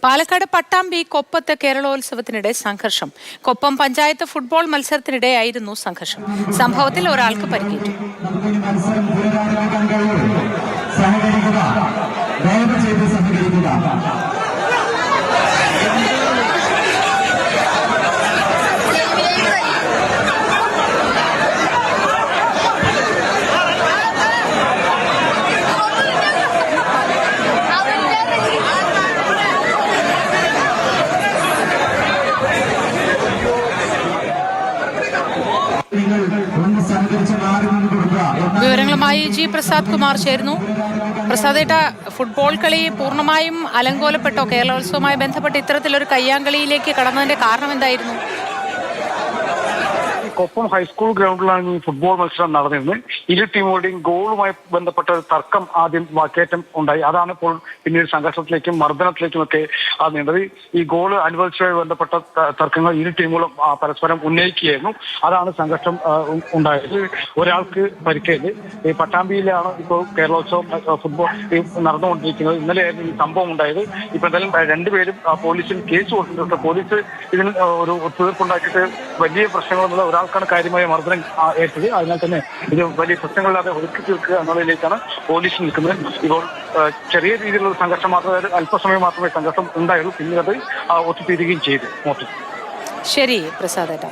പാലക്കാട് പട്ടാമ്പി കൊപ്പത്ത് കേരളോത്സവത്തിനിടെ സംഘർഷം. കൊപ്പം പഞ്ചായത്ത് ഫുട്ബോൾ മത്സരത്തിനിടെയായിരുന്നു സംഘർഷം. സംഭവത്തിൽ ഒരാൾക്ക് പരിക്കേറ്റു. വിവരങ്ങളുമായി ജി പ്രസാദ് കുമാർ ചേരുന്നു. പ്രസാദേട്ട, ഫുട്ബോൾ കളി പൂർണ്ണമായും അലങ്കോലപ്പെട്ടോ? കേരളോത്സവവുമായി ബന്ധപ്പെട്ട് ഇത്തരത്തിലൊരു കയ്യാങ്കളിയിലേക്ക് കടന്നതിന്റെ കാരണം എന്തായിരുന്നു? കൊപ്പം ഹൈസ്കൂൾ ഗ്രൗണ്ടിലാണ് ഈ ഫുട്ബോൾ മത്സരം നടന്നിരുന്നത്. ഇരു ടീമുകളുടെയും ഗോളുമായി ബന്ധപ്പെട്ട ഒരു തർക്കം ആദ്യം വാക്കേറ്റം ഉണ്ടായി. അതാണ് ഇപ്പോൾ പിന്നീട് സംഘർഷത്തിലേക്കും മർദ്ദനത്തിലേക്കുമൊക്കെ നീണ്ടത്. ഈ ഗോള് അനുവദിച്ചതുമായി ബന്ധപ്പെട്ട തർക്കങ്ങൾ ഇരു ടീമുകളും പരസ്പരം ഉന്നയിക്കുകയായിരുന്നു. അതാണ് സംഘർഷം ഉണ്ടായത്. ഒരാൾക്ക് പരിക്കേറ്റ്. ഈ പട്ടാമ്പിയിലാണ് ഇപ്പോൾ കേരളോത്സവം ഫുട്ബോൾ നടന്നുകൊണ്ടിരിക്കുന്നത്. ഇന്നലെയായിരുന്നു ഈ സംഭവം ഉണ്ടായത്. ഇപ്പൊ എന്തായാലും രണ്ടുപേരും പോലീസിൽ കേസ് കൊടുത്തിട്ടുണ്ട്. പോലീസ് ഇതിന് ഒരു തീർപ്പുണ്ടാക്കിയിട്ട് വലിയ പ്രശ്നങ്ങളൊന്നുമില്ല, ഒരാൾക്കാണ് കാര്യമായ മർദ്ദനം ഏറ്റത്. അതിനാൽ തന്നെ ഇത് വലിയ പ്രശ്നങ്ങളില്ലാതെ ഒതുക്കി തീർക്കുക എന്നതിലേക്കാണ് പോലീസ് നിൽക്കുന്നത്. ഇപ്പോൾ ചെറിയ രീതിയിലുള്ള സംഘർഷം മാത്രമേ, അല്പസമയം മാത്രമേ സംഘർഷം ഉണ്ടായുള്ളൂ. പിന്നീട് അത് ഒത്തുതീരുകയും ചെയ്തു. ശരി പ്രസാദേട്ടാ.